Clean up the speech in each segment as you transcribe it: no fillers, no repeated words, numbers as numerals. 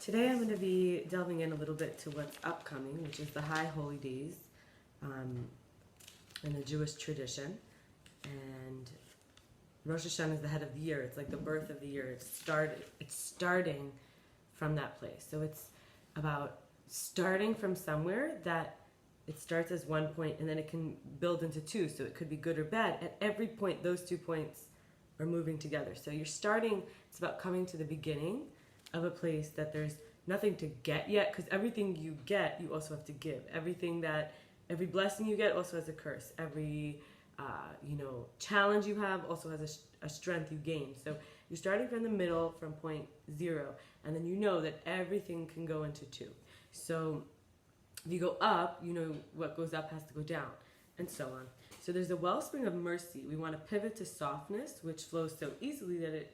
Today I'm going to be delving in a little bit to what's upcoming, which is the High Holy Days in the Jewish tradition. And Rosh Hashanah is the head of the year. It's like the birth of the year. It's starting from that place. So it's about starting from somewhere that it starts as one point and then it can build into two. So it could be good or bad. At every point, those 2 points are moving together. So you're starting, it's about coming to the beginning of a place that there's nothing to get yet, because everything you get, you also have to give. Every blessing you get also has a curse. Every challenge you have also has a strength you gain. So you're starting from the middle, from point 0, and then you know that everything can go into 2. So if you go up, you know what goes up has to go down, and so on. So there's a wellspring of mercy. We want to pivot to softness, which flows so easily that it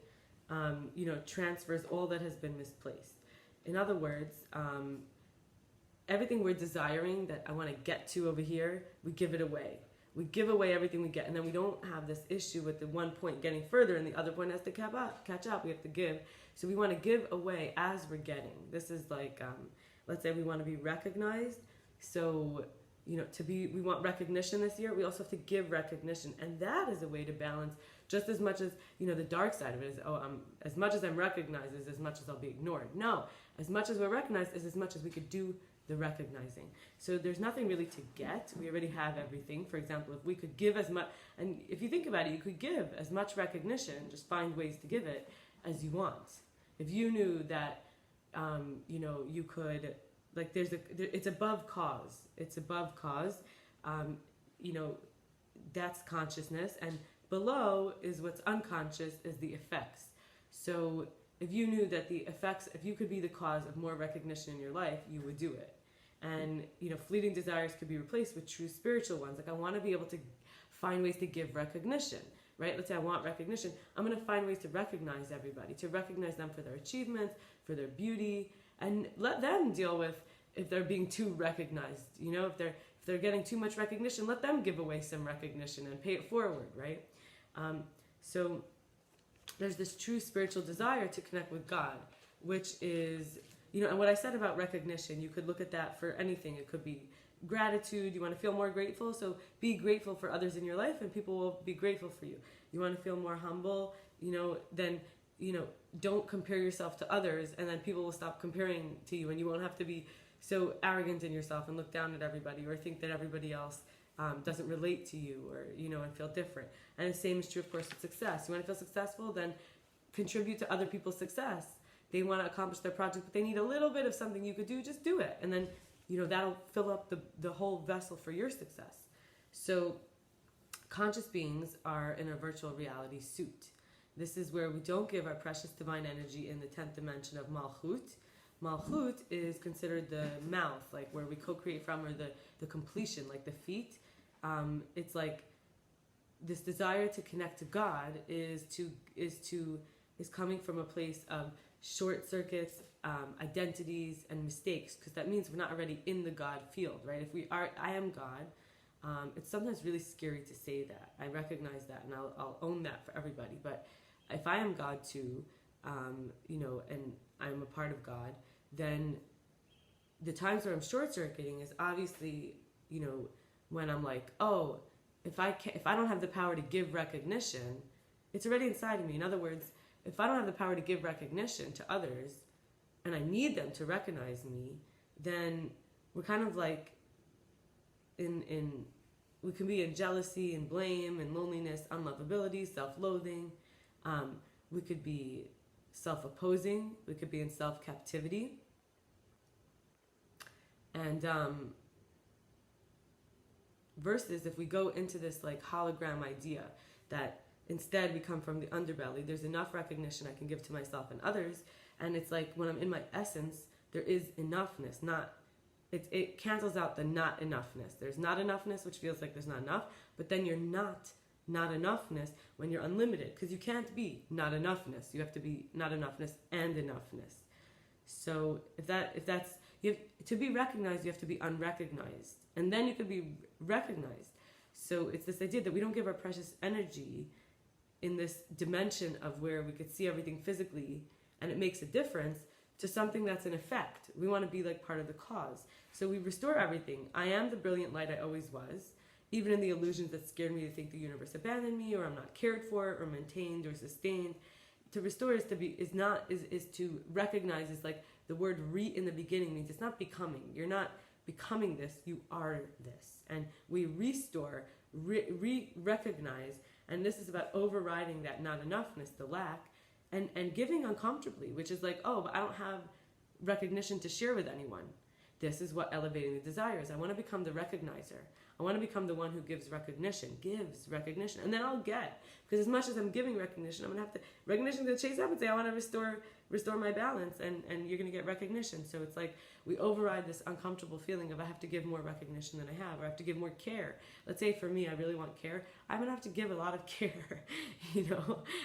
transfers all that has been misplaced. In other words, everything we're desiring that I want to get to over here, we give it away. We give away everything we get, and then we don't have this issue with the one point getting further and the other point has to catch up. We have to give. So we want to give away as we're getting. This is like, let's say we want to be recognized. So, we want recognition this year. We also have to give recognition, and that is a way to balance. Just as much as, the dark side of it is, as much as I'm recognized is as much as I'll be ignored. No, as much as we're recognized is as much as we could do the recognizing. So there's nothing really to get. We already have everything. For example, if we could give as much, and if you think about it, you could give as much recognition, just find ways to give it, as you want. If you knew that, you could, like it's above cause. It's above cause. That's consciousness, and below is what's unconscious, is the effects. So if you knew that the effects, if you could be the cause of more recognition in your life, you would do it. And, fleeting desires could be replaced with true spiritual ones. Like, I want to be able to find ways to give recognition, right? Let's say I want recognition. I'm going to find ways to recognize everybody, to recognize them for their achievements, for their beauty, and let them deal with if they're being too recognized. If they're getting too much recognition, let them give away some recognition and pay it forward, right? So there's this true spiritual desire to connect with God, which is, and what I said about recognition, you could look at that for anything. It could be gratitude. You want to feel more grateful, so be grateful for others in your life and people will be grateful for you. You want to feel more humble, then, don't compare yourself to others, and then people will stop comparing to you, and you won't have to be so arrogant in yourself and look down at everybody or think that everybody else doesn't relate to you, or and feel different. And the same is true, of course, with success. You want to feel successful, then contribute to other people's success. They want to accomplish their project, but they need a little bit of something you could do. Just do it, and then that'll fill up the whole vessel for your success. So conscious beings are in a virtual reality suit. This is where we don't give our precious divine energy in the 10th dimension of Malchut. Malchut is considered the mouth, like where we co-create from, or the completion, like the feet. It's like this desire to connect to God is coming from a place of short circuits, identities, and mistakes, because that means we're not already in the God field, right? If we are, I am God. It's sometimes really scary to say that. I recognize that, and I'll own that for everybody. But if I am God too, and I'm a part of God, then the times where I'm short-circuiting is obviously, when I'm like, oh, if I don't have the power to give recognition, it's already inside of me. In other words, if I don't have the power to give recognition to others, and I need them to recognize me, then we're kind of like we can be in jealousy and blame and loneliness, unlovability, self-loathing. We could be self-opposing. We could be in self-captivity. And versus if we go into this like hologram idea that instead we come from the underbelly, there's enough recognition I can give to myself and others, and it's like when I'm in my essence, there is enoughness. It cancels out the not enoughness. There's not enoughness, which feels like there's not enough, but then you're not enoughness when you're unlimited, because you can't be not enoughness. You have to be not enoughness and enoughness. So if that's to be recognized, you have to be unrecognized, and then you could be recognized. So it's this idea that we don't give our precious energy in this dimension of where we could see everything physically and it makes a difference to something that's an effect. We want to be like part of the cause. So we restore everything. I am the brilliant light I always was, even in the illusions that scared me to think the universe abandoned me, or I'm not cared for, or maintained, or sustained. To restore is to recognize, is like the word in the beginning means it's not becoming. You're not becoming this, you are this. And we restore, recognize, and this is about overriding that not enoughness, the lack, and giving uncomfortably, which is like, oh, but I don't have recognition to share with anyone. This is what elevating the desire is. I want to become the recognizer. I want to become the one who gives recognition, and then I'll get, because as much as I'm giving recognition, I'm going to have to, recognition's going to chase up and say, I want to restore my balance, and you're going to get recognition. So it's like we override this uncomfortable feeling of I have to give more recognition than I have, or I have to give more care. Let's say for me, I really want care. I'm going to have to give a lot of care,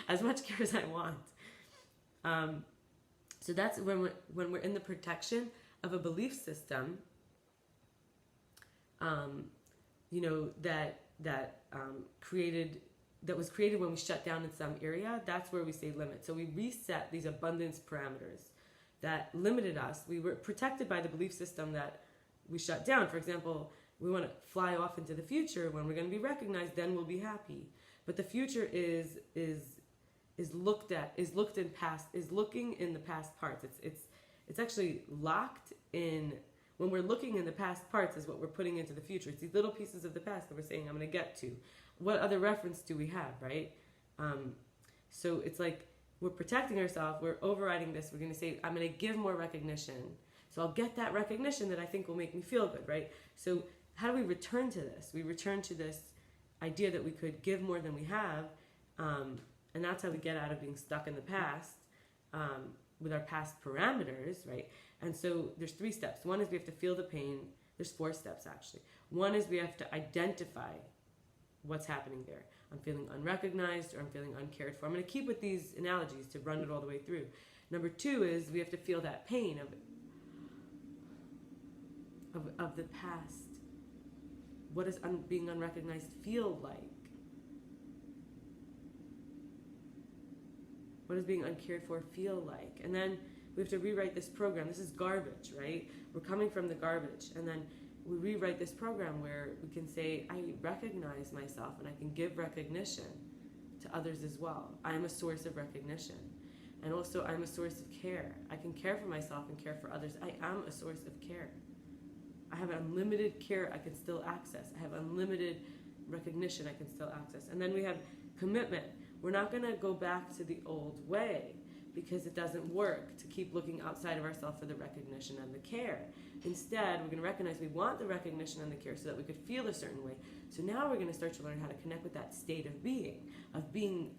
as much care as I want. So that's when we're in the protection of a belief system, that was created when we shut down in some area. That's where we say limit. So we reset these abundance parameters that limited us. We were protected by the belief system that we shut down. For example, we want to fly off into the future. When we're going to be recognized, then we'll be happy. But the future is looking in the past parts. It's actually locked in. When we're looking in the past parts is what we're putting into the future. It's these little pieces of the past that we're saying, I'm going to get to. What other reference do we have, right? So it's like we're protecting ourselves. We're overriding this. We're going to say, I'm going to give more recognition. So I'll get that recognition that I think will make me feel good, right? So how do we return to this? We return to this idea that we could give more than we have. And that's how we get out of being stuck in the past with our past parameters, right? And so there's 3 steps. One is we have to feel the pain. There's 4 steps, actually. One is we have to identify what's happening there. I'm feeling unrecognized, or I'm feeling uncared for. I'm going to keep with these analogies to run it all the way through. Number 2 is we have to feel that pain of the past. What does being unrecognized feel like? What does being uncared for feel like? And then we have to rewrite this program. This is garbage, right? We're coming from the garbage. And then we rewrite this program where we can say, I recognize myself and I can give recognition to others as well. I am a source of recognition. And also I'm a source of care. I can care for myself and care for others. I am a source of care. I have unlimited care I can still access. I have unlimited recognition I can still access. And then we have commitment. We're not going to go back to the old way because it doesn't work to keep looking outside of ourselves for the recognition and the care. Instead, we're going to recognize we want the recognition and the care so that we could feel a certain way. So now we're going to start to learn how to connect with that state of being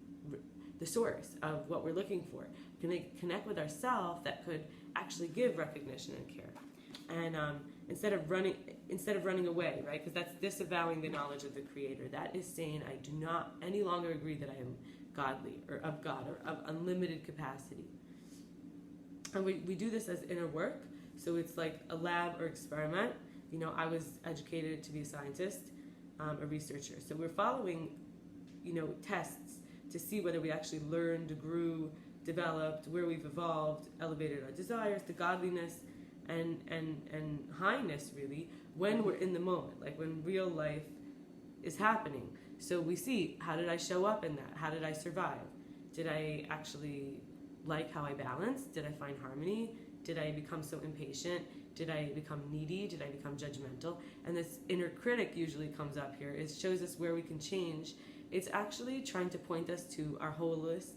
the source of what we're looking for. We're going to connect with ourselves that could actually give recognition and care. And instead of running away, right? Because that's disavowing the knowledge of the Creator. That is saying I do not any longer agree that I am godly or of God or of unlimited capacity. And we do this as inner work. So it's like a lab or experiment. I was educated to be a scientist, a researcher. So we're following, tests to see whether we actually learned, grew, developed, where we've evolved, elevated our desires to godliness and highness, really, when we're in the moment, like when real life is happening. So we see, how did I show up in that? How did I survive? Did I actually like how I balanced? Did I find harmony? Did I become so impatient? Did I become needy? Did I become judgmental? And this inner critic usually comes up here. It shows us where we can change. It's actually trying to point us to our wholest,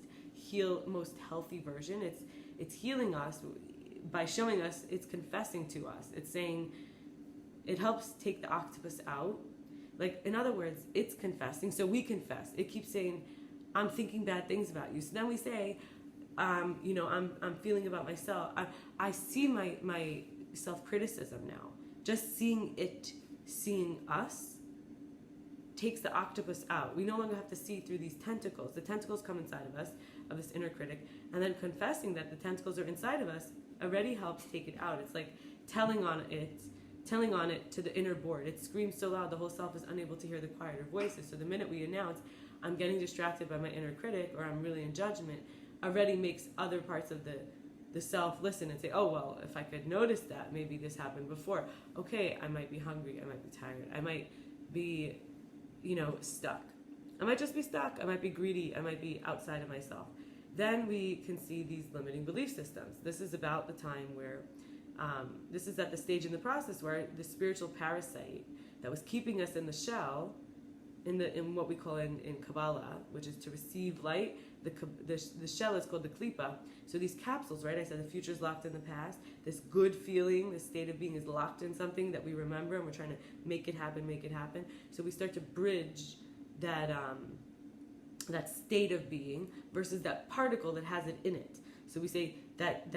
most healthy version. It's healing us by showing us, it's confessing to us. It's saying, it helps take the octopus out. Like, in other words, it's confessing, so we confess. It keeps saying, I'm thinking bad things about you. So then we say, I'm feeling about myself. I see my self-criticism now. Just seeing us takes the octopus out. We no longer have to see through these tentacles. The tentacles come inside of us, of this inner critic, and then confessing that the tentacles are inside of us already helps take it out. It's like telling on it to the inner board. It screams so loud the whole self is unable to hear the quieter voices. So the minute we announce, I'm getting distracted by my inner critic, or I'm really in judgment, already makes other parts of the self listen and say, oh, well, if I could notice that, maybe this happened before. Okay, I might be hungry. I might be tired. I might be, stuck. I might just be stuck. I might be greedy. I might be outside of myself. Then we can see these limiting belief systems. This is about the time where, this is at the stage in the process where the spiritual parasite that was keeping us in the shell, in what we call in Kabbalah, which is to receive light. The shell is called the klipa. So these capsules, right? I said the future is locked in the past. This good feeling, this state of being is locked in something that we remember, and we're trying to make it happen. So we start to bridge that that state of being versus that particle that has it in it. So we say that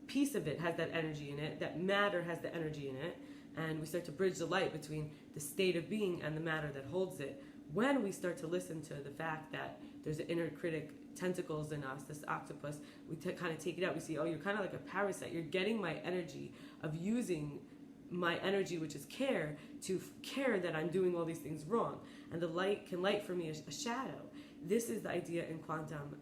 piece of it has that energy in it, that matter has the energy in it, and we start to bridge the light between the state of being and the matter that holds it. When we start to listen to the fact that there's an inner critic, tentacles in us, this octopus, we kind of take it out. We see, oh, you're kind of like a parasite. You're getting my energy of using my energy, which is care, to care that I'm doing all these things wrong. And the light can light for me a shadow. This is the idea in quantum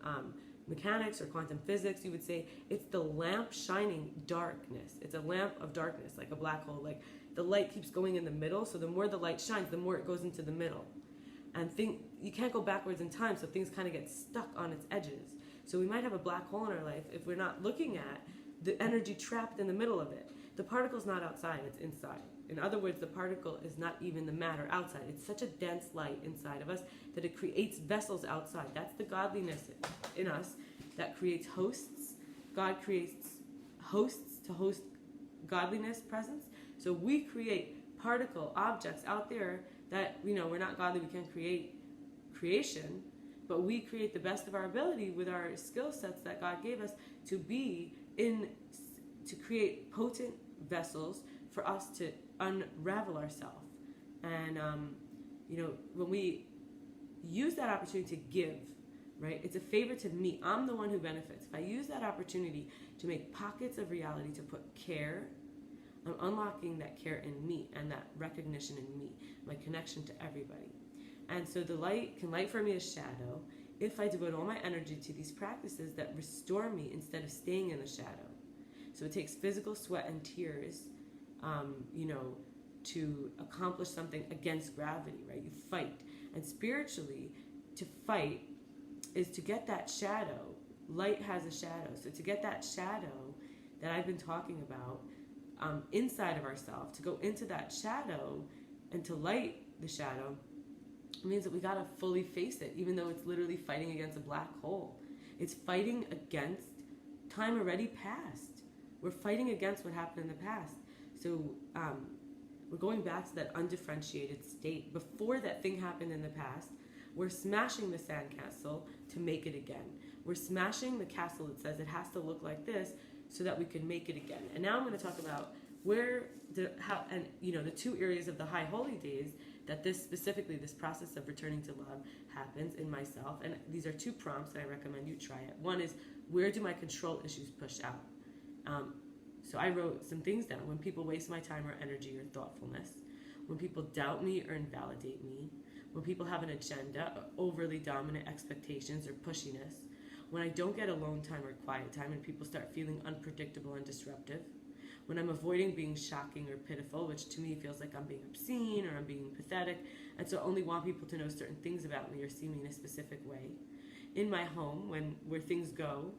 mechanics or quantum physics. You would say it's the lamp shining darkness. It's a lamp of darkness, like a black hole. Like the light keeps going in the middle, so the more the light shines, the more it goes into the middle. And you can't go backwards in time, so things kind of get stuck on its edges. So we might have a black hole in our life if we're not looking at the energy trapped in the middle of it. The particle's not outside, it's inside. In other words, the particle is not even the matter outside. It's such a dense light inside of us that it creates vessels outside. That's the godliness in us that creates hosts. God creates hosts to host godliness, presence. So we create particle objects out there that, we're not godly, we can't create creation, but we create the best of our ability with our skill sets that God gave us to create potent vessels for us to unravel ourselves. And, when we use that opportunity to give, right, it's a favor to me. I'm the one who benefits. If I use that opportunity to make pockets of reality, to put care, I'm unlocking that care in me and that recognition in me, my connection to everybody. And so the light can light for me a shadow if I devote all my energy to these practices that restore me instead of staying in the shadow. So it takes physical sweat and tears, to accomplish something against gravity, right? You fight. And spiritually, to fight is to get that shadow. Light has a shadow. So to get that shadow that I've been talking about, inside of ourselves, to go into that shadow and to light the shadow, means that we gotta fully face it, even though it's literally fighting against a black hole. It's fighting against time already past. We're fighting against what happened in the past. So we're going back to that undifferentiated state. Before that thing happened in the past, we're smashing the sandcastle to make it again. We're smashing the castle that says it has to look like this so that we can make it again. And now I'm going to talk about the two areas of the high holy days that this process of returning to love happens in myself. And these are two prompts that I recommend you try it. One is, where do my control issues push out? So I wrote some things down. When people waste my time or energy or thoughtfulness, when people doubt me or invalidate me, when people have an agenda or overly dominant expectations or pushiness, when I don't get alone time or quiet time and people start feeling unpredictable and disruptive, when I'm avoiding being shocking or pitiful, which to me feels like I'm being obscene or I'm being pathetic, and so I only want people to know certain things about me or see me in a specific way. In my home, where things go,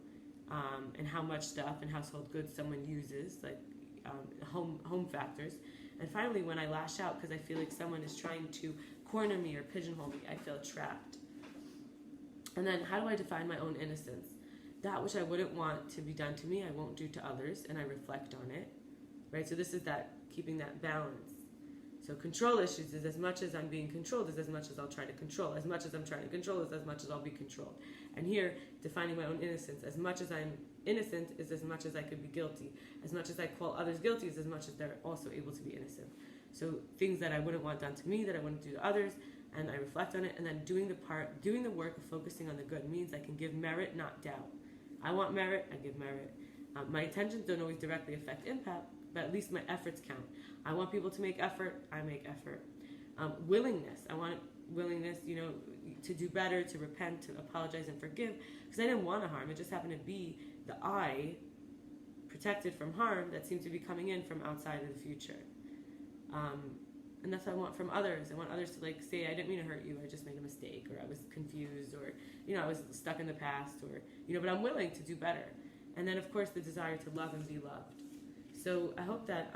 and how much stuff and household goods someone uses, like home factors. And finally, when I lash out because I feel like someone is trying to corner me or pigeonhole me, I feel trapped. And then, how do I define my own innocence? That which I wouldn't want to be done to me, I won't do to others, and I reflect on it. Right? So this is that, keeping that balance. So control issues is as much as I'm being controlled is as much as I'll try to control. As much as I'm trying to control is as much as I'll be controlled. And here, defining my own innocence. As much as I'm innocent is as much as I could be guilty. As much as I call others guilty is as much as they're also able to be innocent. So things that I wouldn't want done to me, that I wouldn't do to others, and I reflect on it, and then doing the work of focusing on the good means I can give merit, not doubt. I want merit, I give merit. My intentions don't always directly affect impact, but at least my efforts count. I want people to make effort, I make effort. Willingness, I want willingness, to do better, to repent, to apologize and forgive, because I didn't want to harm. It just happened to be the I protected from harm that seem to be coming in from outside of the future. And that's what I want from others. I want others to like say, I didn't mean to hurt you, I just made a mistake, or I was confused, or, I was stuck in the past, or, but I'm willing to do better. And then, of course, the desire to love and be loved. So I hope that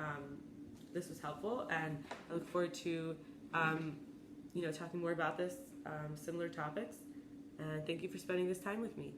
this was helpful, and I look forward to, talking more about this, similar topics. And thank you for spending this time with me.